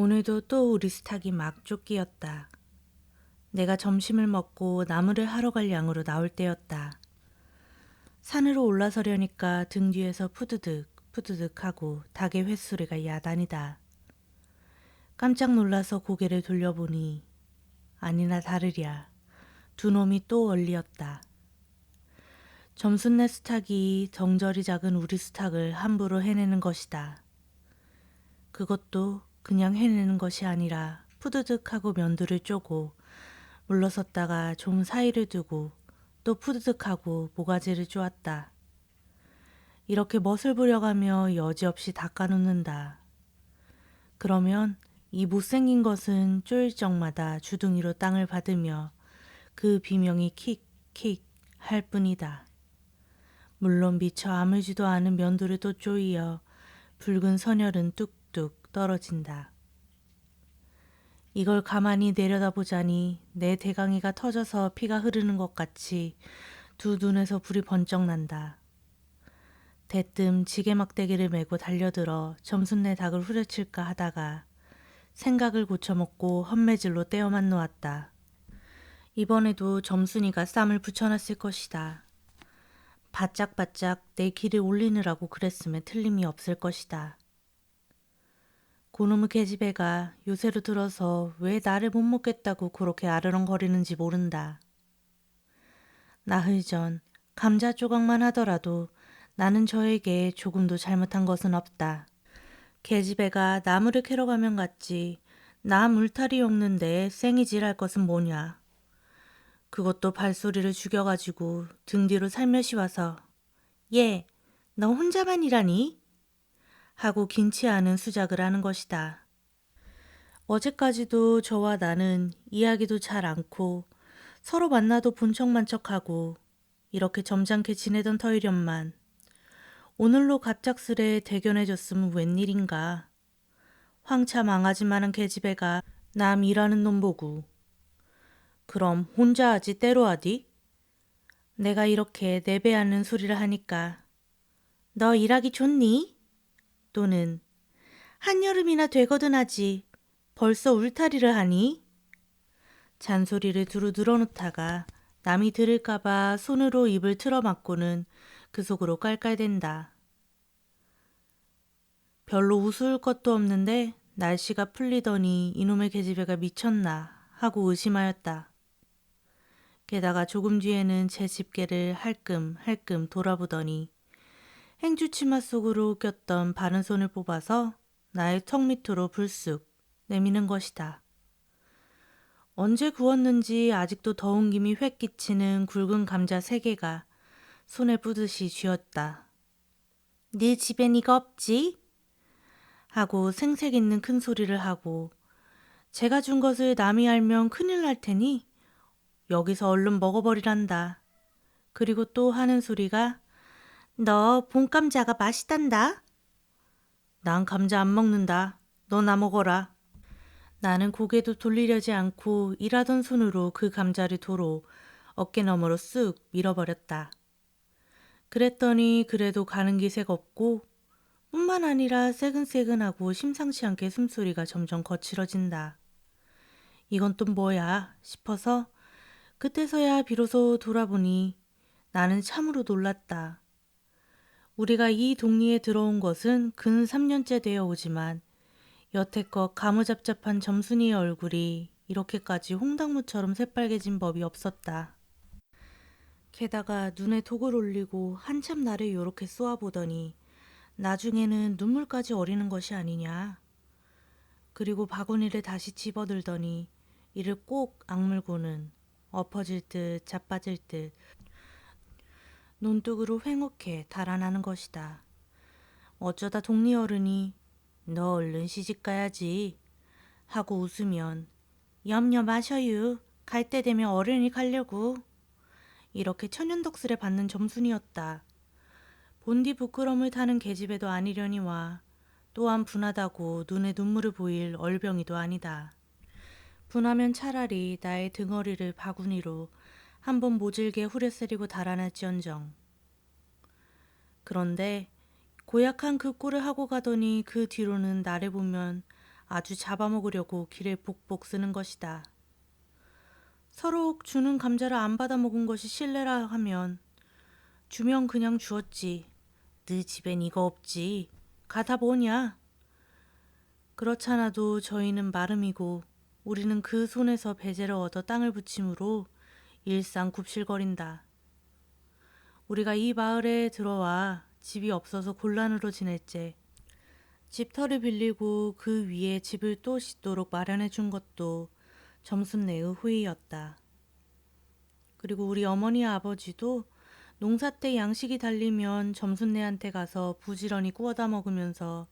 오늘도 또 우리 스탁이 막 쫓기었다. 내가 점심을 먹고 나무를 하러 갈 양으로 나올 때였다. 산으로 올라서려니까 등 뒤에서 푸드득 푸드득 하고 닭의 횟소리가 야단이다. 깜짝 놀라서 고개를 돌려보니 아니나 다르랴 두 놈이 또 얼리었다. 점순내 스탁이 정절이 작은 우리 스탁을 함부로 해내는 것이다. 그것도 그냥 해내는 것이 아니라 푸드득하고 면도를 쪼고 물러섰다가 좀 사이를 두고 또 푸드득하고 모가지를 쪼았다. 이렇게 멋을 부려가며 여지없이 닦아놓는다. 그러면 이 못생긴 것은 쪼일 적마다 주둥이로 땅을 받으며 그 비명이 킥킥 할 뿐이다. 물론 미처 아물지도 않은 면도를 또 쪼이어 붉은 선혈은 뚝뚝 떨어진다. 이걸 가만히 내려다보자니 내 대강이가 터져서 피가 흐르는 것 같이 두 눈에서 불이 번쩍 난다. 대뜸 지게막대기를 메고 달려들어 점순내 닭을 후려칠까 하다가 생각을 고쳐먹고 헛매질로 떼어만 놓았다. 이번에도 점순이가 쌈을 붙여놨을 것이다. 바짝바짝 내 기를 올리느라고 그랬으면 틀림이 없을 것이다. 고놈의 계집애가 요새로 들어서 왜 나를 못 먹겠다고 그렇게 아르렁거리는지 모른다. 나흘 전 감자 조각만 하더라도 나는 저에게 조금도 잘못한 것은 없다. 계집애가 나무를 캐러 가면 갔지 나 물타리 엮는데 생이질할 것은 뭐냐. 그것도 발소리를 죽여가지고 등 뒤로 살며시 와서 얘, 너 혼자만 일하니? 하고 긴치 않은 수작을 하는 것이다. 어제까지도 저와 나는 이야기도 잘 않고 서로 만나도 본 척만 척하고 이렇게 점잖게 지내던 터이련만 오늘로 갑작스레 대견해졌으면 웬일인가. 황차 망아지만한 계집애가 남 일하는 놈 보고 그럼 혼자 하지 때로 하디? 내가 이렇게 내배하는 소리를 하니까 너 일하기 좋니? 또는 한여름이나 되거든 하지 벌써 울타리를 하니? 잔소리를 두루 늘어놓다가 남이 들을까봐 손으로 입을 틀어막고는 그 속으로 깔깔댄다. 별로 우스울 것도 없는데 날씨가 풀리더니 이놈의 계집애가 미쳤나 하고 의심하였다. 게다가 조금 뒤에는 제 집게를 할끔할끔 돌아보더니 행주치마 속으로 꼈던 바른 손을 뽑아서 나의 턱 밑으로 불쑥 내미는 것이다. 언제 구웠는지 아직도 더운 김이 획 끼치는 굵은 감자 3개가 손에 뿌듯이 쥐었다. 네 집엔 이거 없지? 하고 생색 있는 큰 소리를 하고 제가 준 것을 남이 알면 큰일 날 테니 여기서 얼른 먹어버리란다. 그리고 또 하는 소리가 너 봄감자가 맛있단다. 난 감자 안 먹는다. 너나 먹어라. 나는 고개도 돌리려지 않고 일하던 손으로 그 감자를 도로 어깨너머로 쓱 밀어버렸다. 그랬더니 그래도 가는 기색 없고 뿐만 아니라 새근새근하고 심상치 않게 숨소리가 점점 거칠어진다. 이건 또 뭐야 싶어서 그때서야 비로소 돌아보니 나는 참으로 놀랐다. 우리가 이 동리에 들어온 것은 근 3년째 되어 오지만 여태껏 가무잡잡한 점순이의 얼굴이 이렇게까지 홍당무처럼 새빨개진 법이 없었다. 게다가 눈에 독을 올리고 한참 나를 요렇게 쏘아보더니 나중에는 눈물까지 어리는 것이 아니냐. 그리고 바구니를 다시 집어들더니 이를 꼭 악물고는 엎어질 듯 자빠질 듯 논둑으로 횡혹해 달아나는 것이다. 어쩌다 동리 어른이 너 얼른 시집가야지 하고 웃으면 염려 마셔유. 갈 때 되면 어른이 가려고. 이렇게 천연덕스레 받는 점순이었다. 본디 부끄럼을 타는 계집애도 아니려니와 또한 분하다고 눈에 눈물을 보일 얼병이도 아니다. 분하면 차라리 나의 등허리를 바구니로 한번 모질게 후려세리고 달아날지언정. 그런데 고약한 그 꼴을 하고 가더니 그 뒤로는 나를 보면 아주 잡아먹으려고 귀를 복복 쓰는 것이다. 서로 주는 감자를 안 받아먹은 것이 실례라 하면 주면 그냥 주었지. 네 집엔 이거 없지. 가다 보냐. 그렇잖아도 저희는 마름이고 우리는 그 손에서 배제를 얻어 땅을 붙임으로 일상 굽실거린다. 우리가 이 마을에 들어와 집이 없어서 곤란으로 지낼째 집터를 빌리고 그 위에 집을 또 짓도록 마련해 준 것도 점순네의 후이였다. 그리고 우리 어머니 아버지도 농사 때 양식이 달리면 점순네한테 가서 부지런히 구워다 먹으면서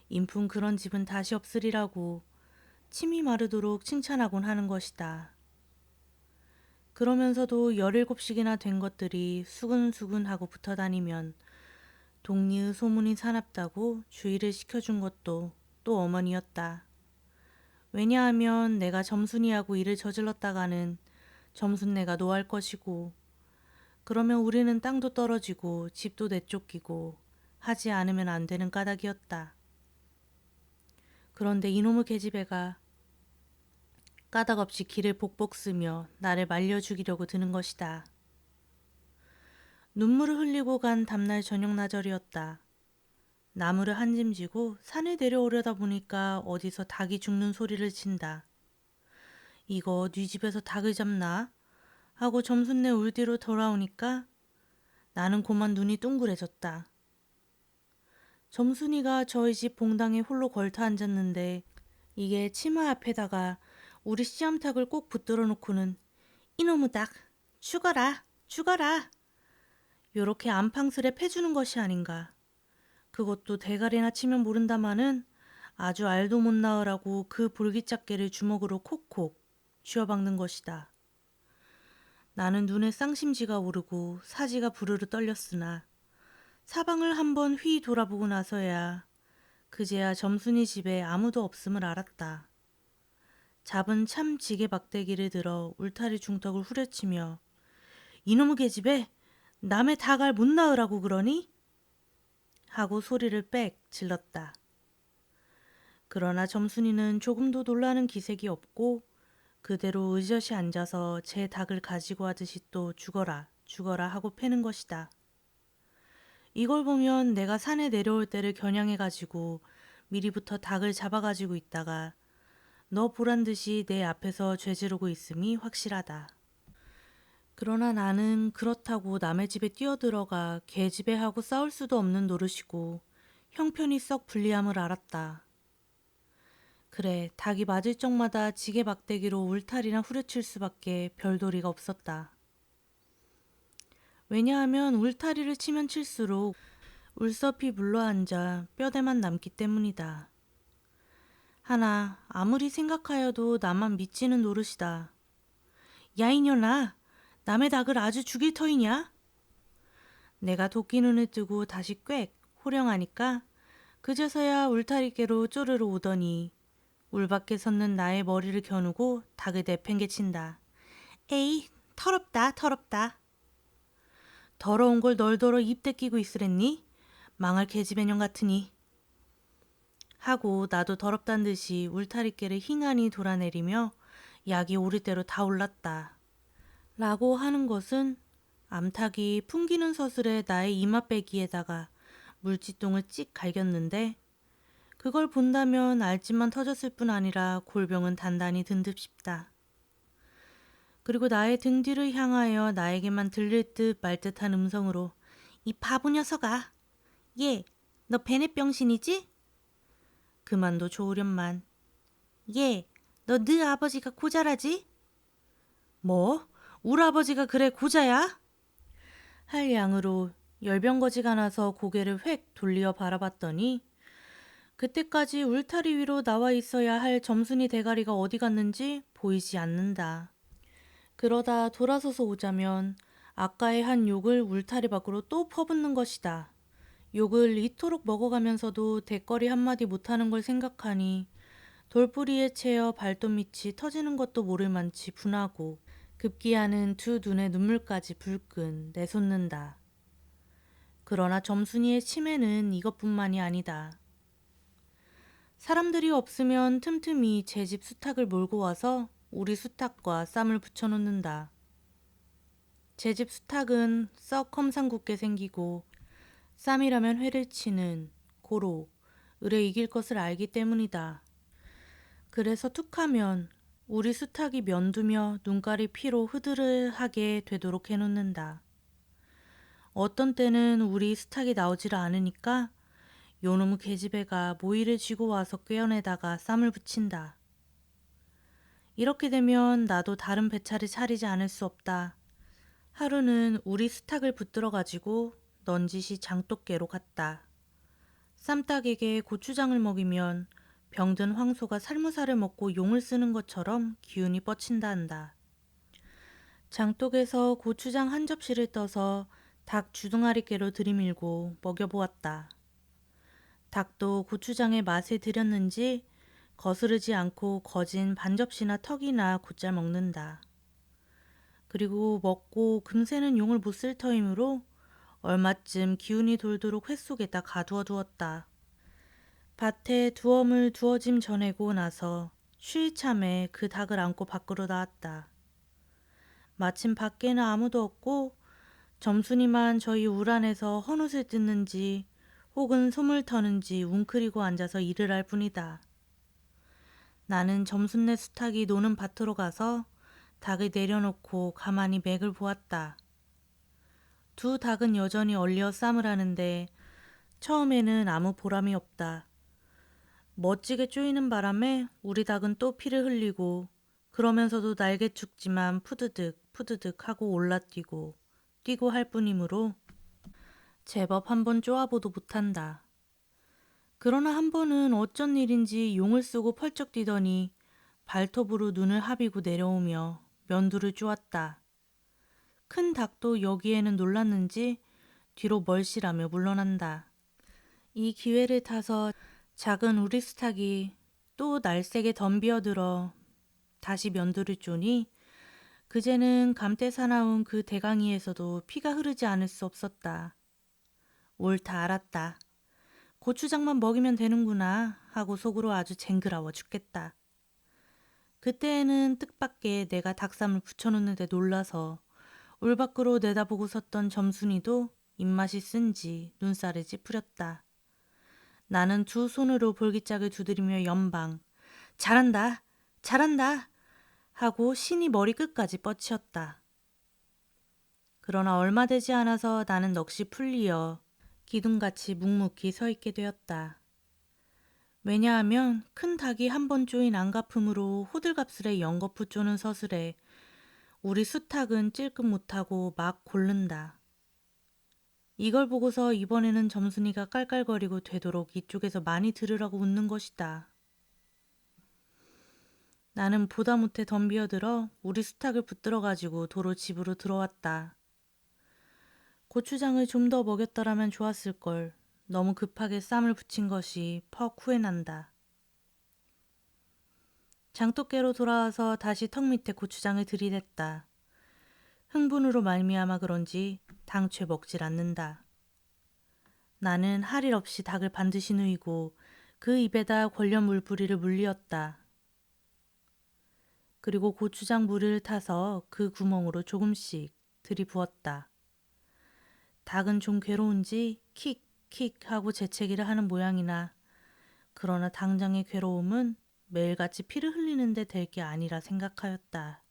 인품 그런 집은 다시 없으리라고 침이 마르도록 칭찬하곤 하는 것이다. 그러면서도 17씩이나 된 것들이 수근수근하고 붙어다니면 동리의 소문이 사납다고 주의를 시켜준 것도 또 어머니였다. 왜냐하면 내가 점순이하고 일을 저질렀다가는 점순네가 노할 것이고 그러면 우리는 땅도 떨어지고 집도 내쫓기고 하지 않으면 안 되는 까닭이었다. 그런데 이놈의 계집애가 까닭없이 길을 복복 쓰며 나를 말려 죽이려고 드는 것이다. 눈물을 흘리고 간 다음날 저녁 나절이었다. 나무를 한 짐 지고 산에 내려오려다 보니까 어디서 닭이 죽는 소리를 친다. 이거 네 집에서 닭을 잡나? 하고 점순네 울 뒤로 돌아오니까 나는 고만 눈이 둥그레졌다. 점순이가 저희 집 봉당에 홀로 걸터 앉았는데 이게 치마 앞에다가 우리 씨암탉을 꼭 붙들어 놓고는 이놈의 닭 죽어라 죽어라 요렇게 안팡스레 패주는 것이 아닌가. 그것도 대가리나 치면 모른다마는 아주 알도 못 낳으라고 그 볼기짝개를 주먹으로 콕콕 쥐어박는 것이다. 나는 눈에 쌍심지가 오르고 사지가 부르르 떨렸으나 사방을 한번 휘 돌아보고 나서야 그제야 점순이 집에 아무도 없음을 알았다. 잡은 참 지게 막대기를 들어 울타리 중턱을 후려치며 이놈의 계집애 남의 닭알 못 낳으라고 그러니? 하고 소리를 빽 질렀다. 그러나 점순이는 조금도 놀라는 기색이 없고 그대로 의젓이 앉아서 제 닭을 가지고 하듯이 또 죽어라 죽어라 하고 패는 것이다. 이걸 보면 내가 산에 내려올 때를 겨냥해가지고 미리부터 닭을 잡아가지고 있다가 너 보란 듯이 내 앞에서 죄지르고 있음이 확실하다. 그러나 나는 그렇다고 남의 집에 뛰어들어가 계집애하고 싸울 수도 없는 노릇이고 형편이 썩 불리함을 알았다. 그래, 닭이 맞을 적마다 지게 막대기로 울타리나 후려칠 수밖에 별도리가 없었다. 왜냐하면 울타리를 치면 칠수록 울섭이 물러앉아 뼈대만 남기 때문이다. 하나 아무리 생각하여도 나만 미치는 노릇이다. 야 이년아, 남의 닭을 아주 죽일 터이냐? 내가 도끼 눈을 뜨고 다시 꽥 호령하니까 그제서야 울타리께로 쪼르르 오더니 울 밖에 섰는 나의 머리를 겨누고 닭을 내팽개친다. 에이, 더럽다 더럽다. 더러운 걸 널더러 입대 끼고 있으랬니? 망할 계집애년 같으니. 하고 나도 더럽단 듯이 울타리께를 힝하니 돌아내리며 약이 오를 대로 다 올랐다. 라고 하는 것은 암탉이 풍기는 서슬에 나의 이마빼기에다가 물지똥을 찍 갈겼는데 그걸 본다면 알집만 터졌을 뿐 아니라 골병은 단단히 든 듯 싶다. 그리고 나의 등 뒤를 향하여 나에게만 들릴 듯 말 듯한 음성으로 이 바보 녀석아. 예, 너 베넷병신이지? 그만도 좋으련만. 예, 너 네 아버지가 고자라지? 뭐? 우리 아버지가 그래 고자야? 할 양으로 열병거지가 나서 고개를 획 돌리어 바라봤더니 그때까지 울타리 위로 나와 있어야 할 점순이 대가리가 어디 갔는지 보이지 않는다. 그러다 돌아서서 오자면 아까의 한 욕을 울타리 밖으로 또 퍼붓는 것이다. 욕을 이토록 먹어가면서도 대거리 한마디 못하는 걸 생각하니 돌뿌리에 채여 발톱밑이 터지는 것도 모를 만치 분하고 급기야는 두 눈에 눈물까지 불끈 내솟는다. 그러나 점순이의 치매는 이것뿐만이 아니다. 사람들이 없으면 틈틈이 제 집 수탉을 몰고 와서 우리 수탉과 쌈을 붙여놓는다. 제 집 수탉은 썩 험상궂게 생기고 쌈이라면 회를 치는 고로 을에 이길 것을 알기 때문이다. 그래서 툭하면 우리 수탉이 면두며 눈깔이 피로 흐드르하게 되도록 해놓는다. 어떤 때는 우리 수탉이 나오질 않으니까 요놈의 계집애가 모이를 쥐고 와서 꿰어내다가 쌈을 붙인다. 이렇게 되면 나도 다른 배차를 차리지 않을 수 없다. 하루는 우리 수탉을 붙들어 가지고 넌지시 장독개로 갔다. 쌈닭에게 고추장을 먹이면 병든 황소가 살무살을 먹고 용을 쓰는 것처럼 기운이 뻗친다 한다. 장독에서 고추장 한 접시를 떠서 닭 주둥아리께로 들이밀고 먹여보았다. 닭도 고추장의 맛에 들였는지 거스르지 않고 거진 반 접시나 턱이나 곧잘 먹는다. 그리고 먹고 금세는 용을 못 쓸 터이므로 얼마쯤 기운이 돌도록 횟 속에다 가두어 두었다. 밭에 두엄을 두어짐 전해고 나서 쉬이참에 그 닭을 안고 밖으로 나왔다. 마침 밖에는 아무도 없고 점순이만 저희 울 안에서 헌옷을 뜯는지 혹은 솜을 터는지 웅크리고 앉아서 일을 할 뿐이다. 나는 점순네 수탉이 노는 밭으로 가서 닭을 내려놓고 가만히 맥을 보았다. 두 닭은 여전히 얼리어 쌈을 하는데 처음에는 아무 보람이 없다. 멋지게 쪼이는 바람에 우리 닭은 또 피를 흘리고 그러면서도 날개 축지만 푸드득 푸드득 하고 올라뛰고 뛰고 할 뿐이므로 제법 한번 쪼아보도 못한다. 그러나 한 번은 어쩐 일인지 용을 쓰고 펄쩍 뛰더니 발톱으로 눈을 하비고 내려오며 면두를 쪼았다. 큰 닭도 여기에는 놀랐는지 뒤로 멀시라며 물러난다. 이 기회를 타서 작은 우리 수탉이 또 날쌔게 덤비어들어 다시 면두를 쪼니 그제는 감때 사나운 그 대강이에서도 피가 흐르지 않을 수 없었다. 옳다 알았다. 고추장만 먹이면 되는구나 하고 속으로 아주 쟁그라워 죽겠다. 그때에는 뜻밖의 내가 닭쌈을 붙여놓는데 놀라서 울 밖으로 내다보고 섰던 점순이도 입맛이 쓴지 눈살을 찌푸렸다. 나는 두 손으로 볼기짝을 두드리며 연방 잘한다 잘한다 하고 신이 머리끝까지 뻗치었다. 그러나 얼마 되지 않아서 나는 넋이 풀리어 기둥같이 묵묵히 서 있게 되었다. 왜냐하면 큰 닭이 한 번 쪼인 안갚음으로 호들갑스레 연거푸 쪼는 서슬에 우리 수탉은 찔끔 못하고 막 고른다. 이걸 보고서 이번에는 점순이가 깔깔거리고 되도록 이쪽에서 많이 들으라고 웃는 것이다. 나는 보다 못해 덤비어들어 우리 수탉을 붙들어 가지고 도로 집으로 들어왔다. 고추장을 좀 더 먹였더라면 좋았을 걸. 너무 급하게 쌈을 붙인 것이 퍽 후회난다. 장독개로 돌아와서 다시 턱 밑에 고추장을 들이댔다. 흥분으로 말미암아 그런지 당최 먹질 않는다. 나는 할 일 없이 닭을 반드시 누이고 그 입에다 권련 물뿌리를 물리었다. 그리고 고추장 물을 타서 그 구멍으로 조금씩 들이부었다. 닭은 좀 괴로운지 킥킥 하고 재채기를 하는 모양이나 그러나 당장의 괴로움은 매일같이 피를 흘리는데 될 게 아니라 생각하였다.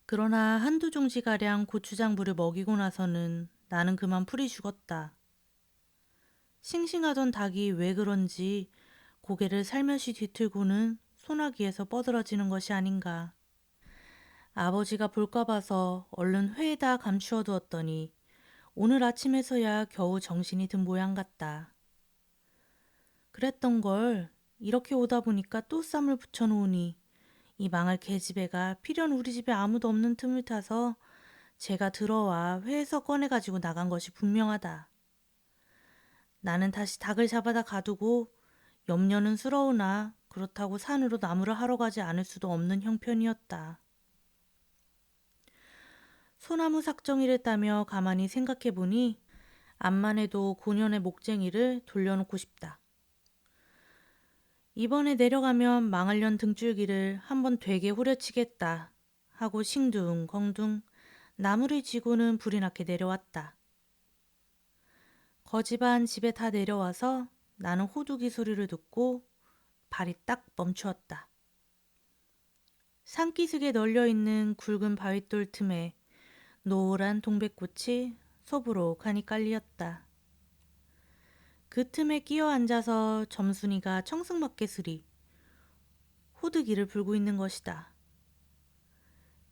그러나 한두 종지가량 고추장물을 먹이고 나서는 나는 그만 풀이 죽었다. 싱싱하던 닭이 왜 그런지 고개를 살며시 뒤틀고는 소나기에서 뻗어지는 것이 아닌가. 아버지가 볼까 봐서 얼른 회에다 감추어 두었더니 오늘 아침에서야 겨우 정신이 든 모양 같다. 그랬던 걸 이렇게 오다 보니까 또 쌈을 붙여놓으니 이 망할 계집애가 필연 우리 집에 아무도 없는 틈을 타서 제가 들어와 회에서 꺼내가지고 나간 것이 분명하다. 나는 다시 닭을 잡아다 가두고 염려는 스러우나 그렇다고 산으로 나무를 하러 가지 않을 수도 없는 형편이었다. 소나무 삭정이랬다며 가만히 생각해보니 암만 해도 고년의 목쟁이를 돌려놓고 싶다. 이번에 내려가면 망할년 등줄기를 한번 되게 후려치겠다 하고 싱둥벙둥 나무를 지고는 불이 나게 내려왔다. 거지반 집에 다 내려와서 나는 호두기 소리를 듣고 발이 딱 멈추었다. 산기슭에 널려있는 굵은 바윗돌 틈에 노란 동백꽃이 소부록하니 깔리었다. 그 틈에 끼어 앉아서 점순이가 청승맞게 호두기를 불고 있는 것이다.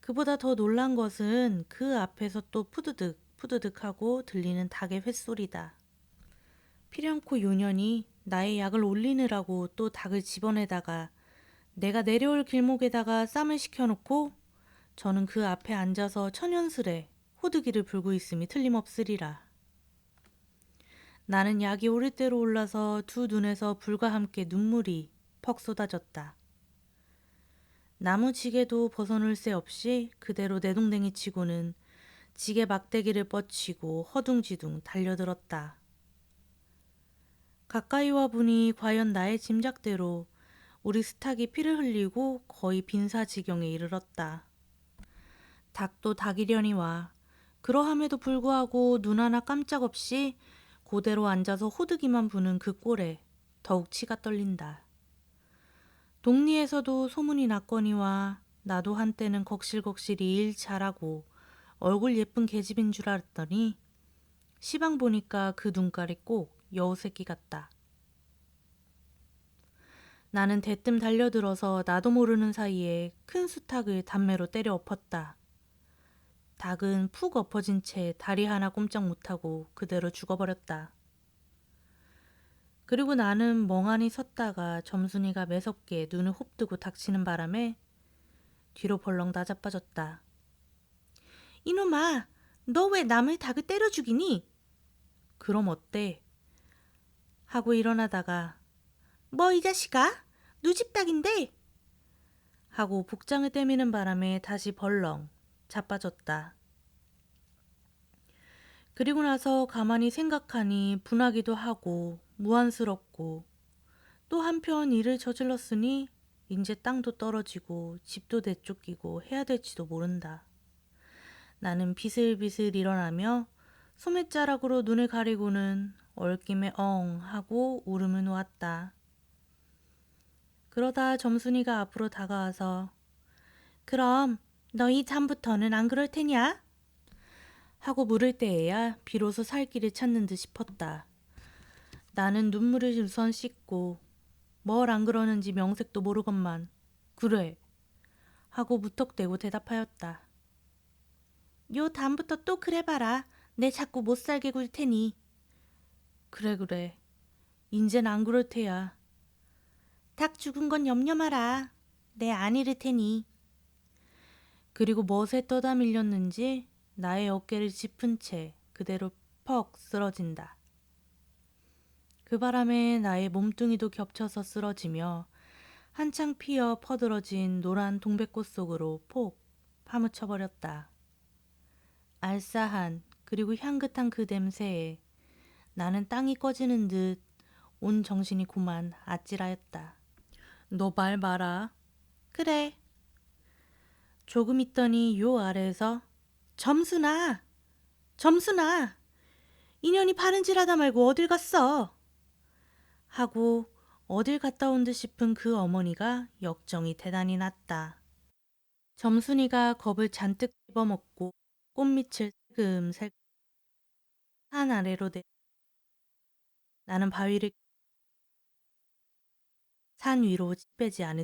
그보다 더 놀란 것은 그 앞에서 또 푸드득 푸드득 하고 들리는 닭의 횟소리다. 피량코 요년이 나의 약을 올리느라고 또 닭을 집어내다가 내가 내려올 길목에다가 쌈을 시켜놓고 저는 그 앞에 앉아서 천연스레 호두기를 불고 있음이 틀림없으리라. 나는 약이 오를 대로 올라서 두 눈에서 불과 함께 눈물이 퍽 쏟아졌다. 나무 지게도 벗어놓을 새 없이 그대로 내동댕이 치고는 지게 막대기를 뻗치고 허둥지둥 달려들었다. 가까이 와보니 과연 나의 짐작대로 우리 스탁이 피를 흘리고 거의 빈사지경에 이르렀다. 닭도 닭이려니와 그러함에도 불구하고 눈 하나 깜짝없이 고대로 앉아서 호두기만 부는 그 꼴에 더욱 치가 떨린다. 동리에서도 소문이 났거니와 나도 한때는 걱실걱실이 일 잘하고 얼굴 예쁜 계집인 줄 알았더니 시방 보니까 그 눈깔이 꼭 여우새끼 같다. 나는 대뜸 달려들어서 나도 모르는 사이에 큰 수탉을 단매로 때려 엎었다. 닭은 푹 엎어진 채 다리 하나 꼼짝 못하고 그대로 죽어버렸다. 그리고 나는 멍하니 섰다가 점순이가 매섭게 눈을 홉뜨고 닥치는 바람에 뒤로 벌렁 나자빠졌다. 이놈아, 너 왜 남의 닭을 때려 죽이니? 그럼 어때? 하고 일어나다가 뭐 이 자식아? 누집 닭인데? 하고 복장을 떼미는 바람에 다시 벌렁 자빠졌다. 그리고 나서 가만히 생각하니 분하기도 하고 무안스럽고 또 한편 일을 저질렀으니 이제 땅도 떨어지고 집도 내쫓기고 해야 될지도 모른다. 나는 비슬비슬 일어나며 소매자락으로 눈을 가리고는 얼김에 엉 하고 울음을 놓았다. 그러다 점순이가 앞으로 다가와서 그럼 너희 잠부터는 안 그럴 테냐? 하고 물을 때에야 비로소 살 길을 찾는 듯 싶었다. 나는 눈물을 우선 씻고 뭘 안 그러는지 명색도 모르건만 그래 하고 무턱대고 대답하였다. 요 다음부터 또 그래봐라. 내 자꾸 못살게 굴 테니. 그래. 인젠 안 그럴 테야. 닭 죽은 건 염려 마라. 내 안 이를 테니. 그리고 멋에 떠다 밀렸는지 나의 어깨를 짚은 채 그대로 퍽 쓰러진다. 그 바람에 나의 몸뚱이도 겹쳐서 쓰러지며 한창 피어 퍼들어진 노란 동백꽃 속으로 폭 파묻혀버렸다. 알싸한 그리고 향긋한 그 냄새에 나는 땅이 꺼지는 듯 온 정신이 고만 아찔하였다. 너 말 마라. 그래. 조금 있더니 요 아래에서 점순아! 점순아! 인연이 바른질하다 말고 어딜 갔어? 하고 어딜 갔다 온 듯 싶은 그 어머니가 역정이 대단히 났다. 점순이가 겁을 잔뜩 집어먹고 꽃밑을 살금살금 산 아래로 나는 바위를 산 위로 집 빼지 않을 수